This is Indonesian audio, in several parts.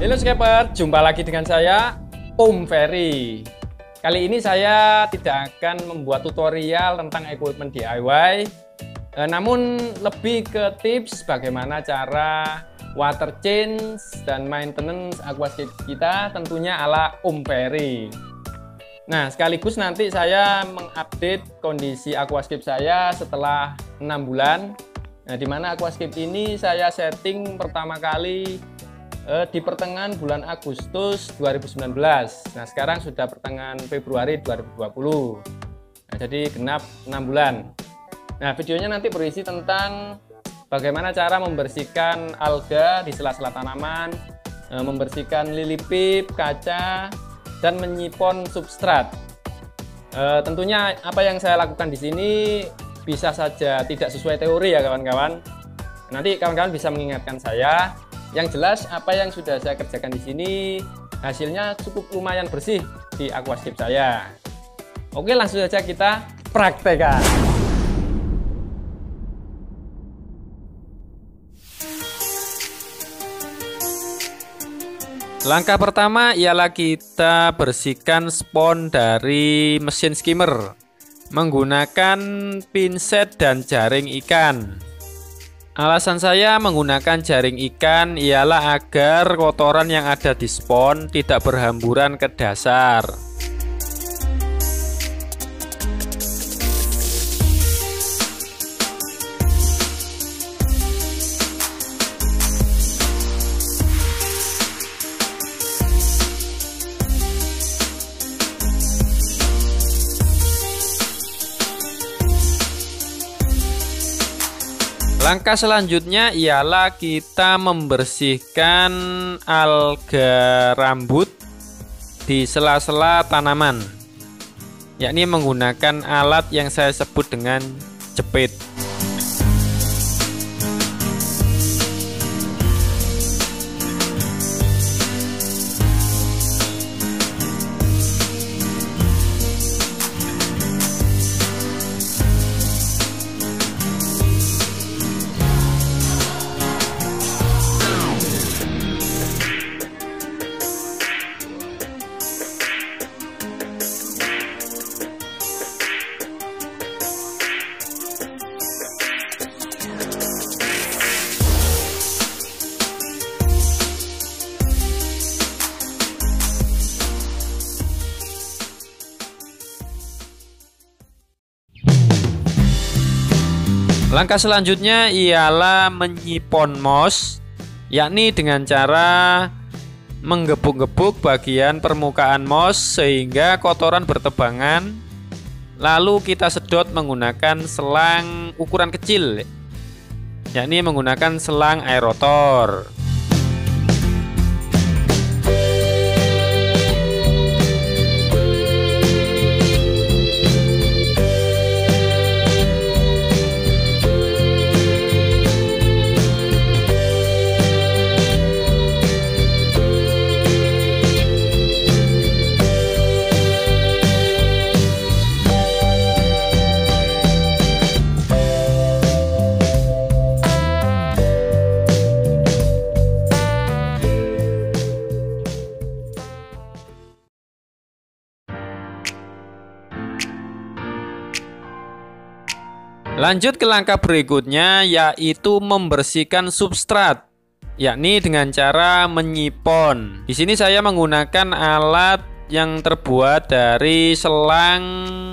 Halo Skipper, jumpa lagi dengan saya Om Ferry. Kali ini saya tidak akan membuat tutorial tentang equipment DIY, namun lebih ke tips bagaimana cara water change dan maintenance aquascape kita tentunya ala Om Ferry. Nah, sekaligus nanti saya mengupdate kondisi aquascape saya setelah 6 bulan. Nah, di mana aquascape ini saya setting pertama kali di pertengahan bulan Agustus 2019. Nah, sekarang sudah pertengahan Februari 2020. Nah, jadi genap 6 bulan. Nah, videonya nanti berisi tentang bagaimana cara membersihkan alga di sela-sela tanaman, membersihkan lili pip, kaca, dan menyipon substrat. Tentunya apa yang saya lakukan di sini bisa saja tidak sesuai teori ya kawan-kawan. Nanti kawan-kawan bisa mengingatkan saya. Yang jelas apa yang sudah saya kerjakan di sini hasilnya cukup lumayan bersih di aquascape saya. Oke, langsung saja kita praktekkan. Langkah pertama ialah kita bersihkan spon dari mesin skimmer menggunakan pinset dan jaring ikan. Alasan saya menggunakan jaring ikan ialah agar kotoran yang ada di spon tidak berhamburan ke dasar. Langkah selanjutnya ialah kita membersihkan alga rambut di sela-sela tanaman, yakni menggunakan alat yang saya sebut dengan jepit. Langkah selanjutnya ialah menyipon moss, yakni dengan cara menggebuk-gebuk bagian permukaan moss sehingga kotoran bertebangan, lalu kita sedot menggunakan selang ukuran kecil, yakni menggunakan selang aerator. Lanjut ke langkah berikutnya, yaitu membersihkan substrat, yakni dengan cara menyipon. Di sini saya menggunakan alat yang terbuat dari selang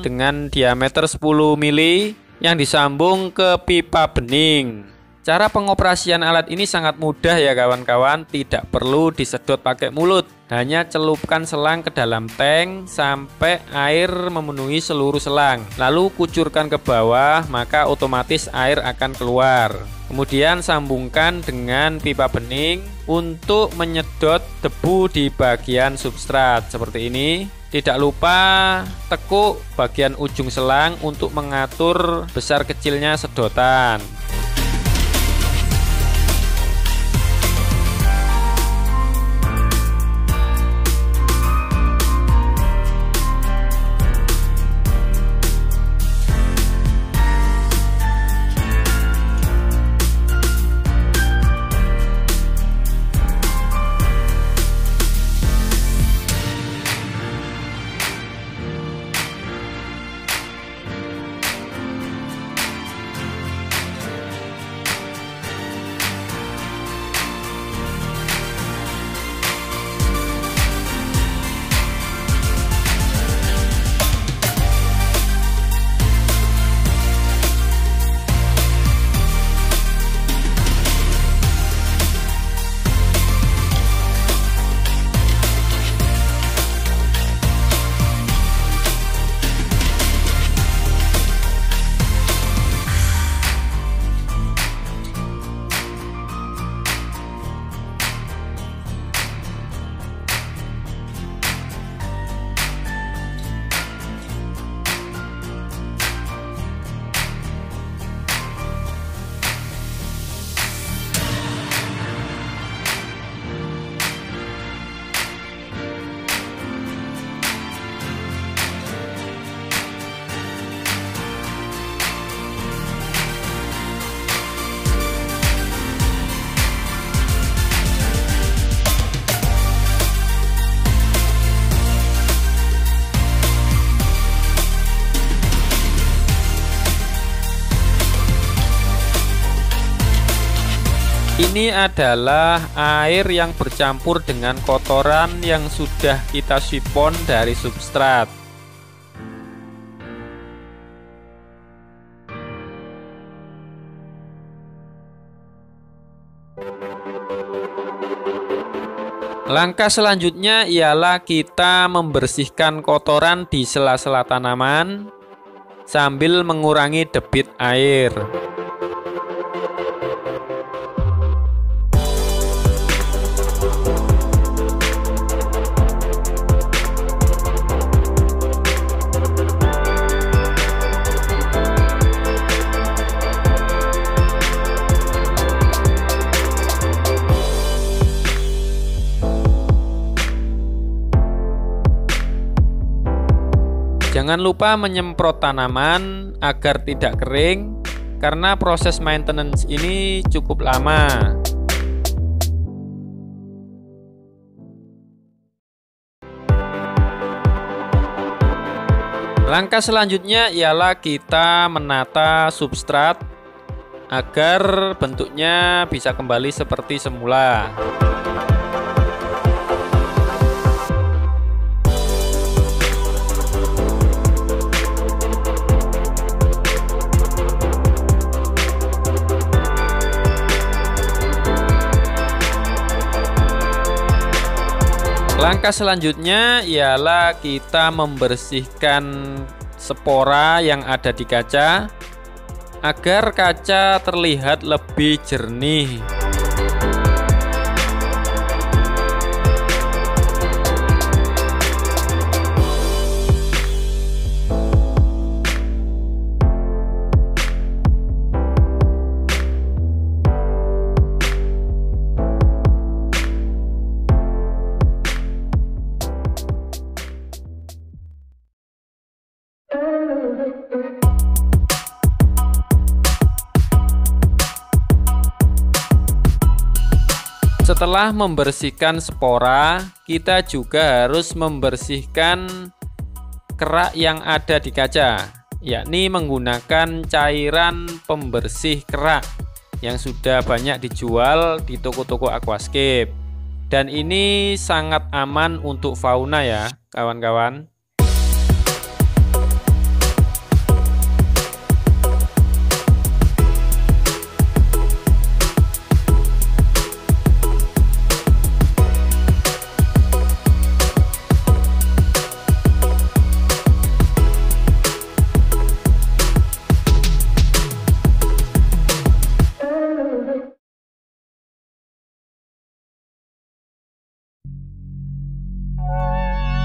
dengan diameter 10 mili yang disambung ke pipa bening. Cara pengoperasian alat ini sangat mudah ya kawan-kawan, tidak perlu disedot pakai mulut. Hanya celupkan selang ke dalam tank sampai air memenuhi seluruh selang. Lalu kucurkan ke bawah, maka otomatis air akan keluar. Kemudian sambungkan dengan pipa bening untuk menyedot debu di bagian substrat seperti ini. Tidak lupa tekuk bagian ujung selang untuk mengatur besar kecilnya sedotan. Ini adalah air yang bercampur dengan kotoran yang sudah kita sipon dari substrat. Langkah selanjutnya ialah kita membersihkan kotoran di sela-sela tanaman sambil mengurangi debit air. Jangan lupa menyemprot tanaman agar tidak kering, karena proses maintenance ini cukup lama. Langkah selanjutnya ialah kita menata substrat agar bentuknya bisa kembali seperti semula. Langkah selanjutnya ialah kita membersihkan spora yang ada di kaca agar kaca terlihat lebih jernih. Setelah membersihkan spora, kita juga harus membersihkan kerak yang ada di kaca, yakni menggunakan cairan pembersih kerak yang sudah banyak dijual di toko-toko aquascape. Dan ini sangat aman untuk fauna ya, kawan-kawan.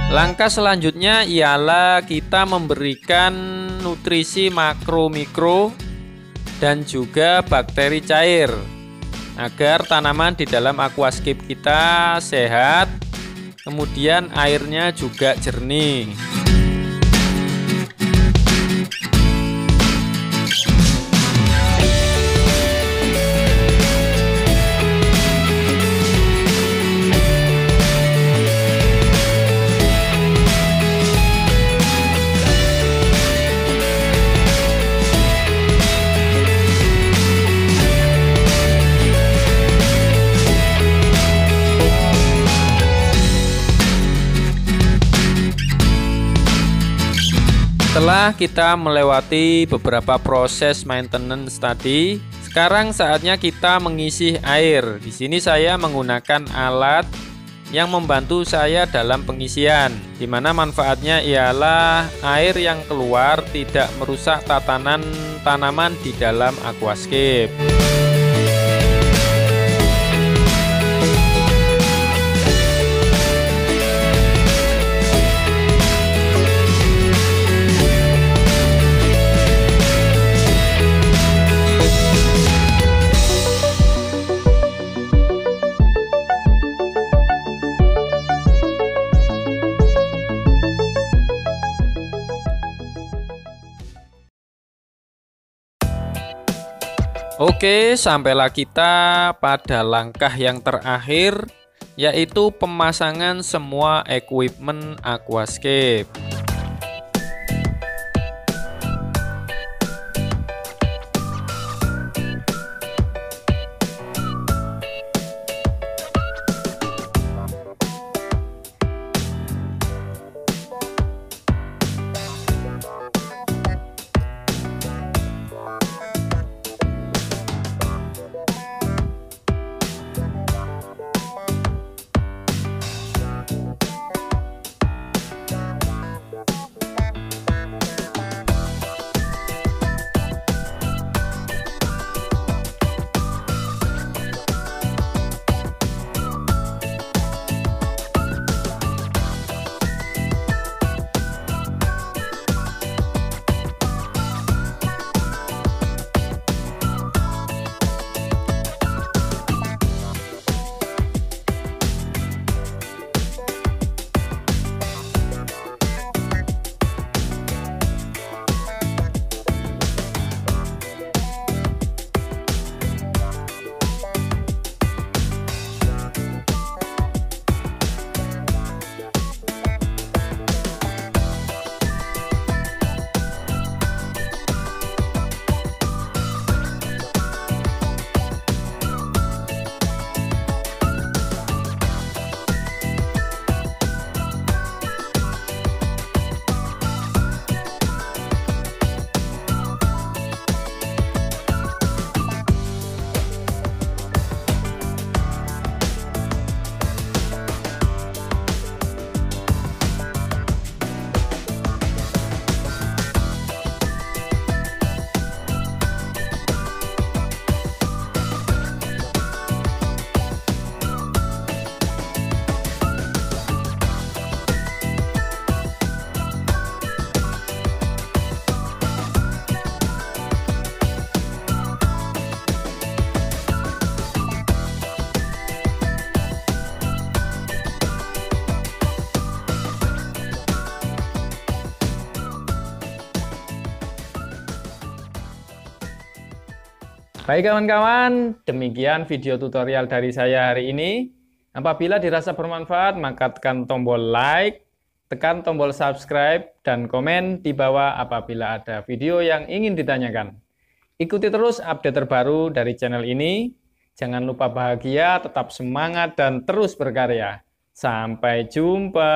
Langkah selanjutnya ialah kita memberikan nutrisi makro, mikro, dan juga bakteri cair agar tanaman di dalam aquascape kita sehat, kemudian airnya juga jernih. Setelah kita melewati beberapa proses maintenance tadi, sekarang saatnya kita mengisi air. Di sini saya menggunakan alat yang membantu saya dalam pengisian, di mana manfaatnya ialah air yang keluar tidak merusak tatanan tanaman di dalam aquascape. Oke, sampailah kita pada langkah yang terakhir, yaitu pemasangan semua equipment aquascape. Baik kawan-kawan, demikian video tutorial dari saya hari ini. Apabila dirasa bermanfaat, maka tekan tombol like, tekan tombol subscribe, dan komen di bawah apabila ada video yang ingin ditanyakan. Ikuti terus update terbaru dari channel ini. Jangan lupa bahagia, tetap semangat, dan terus berkarya. Sampai jumpa.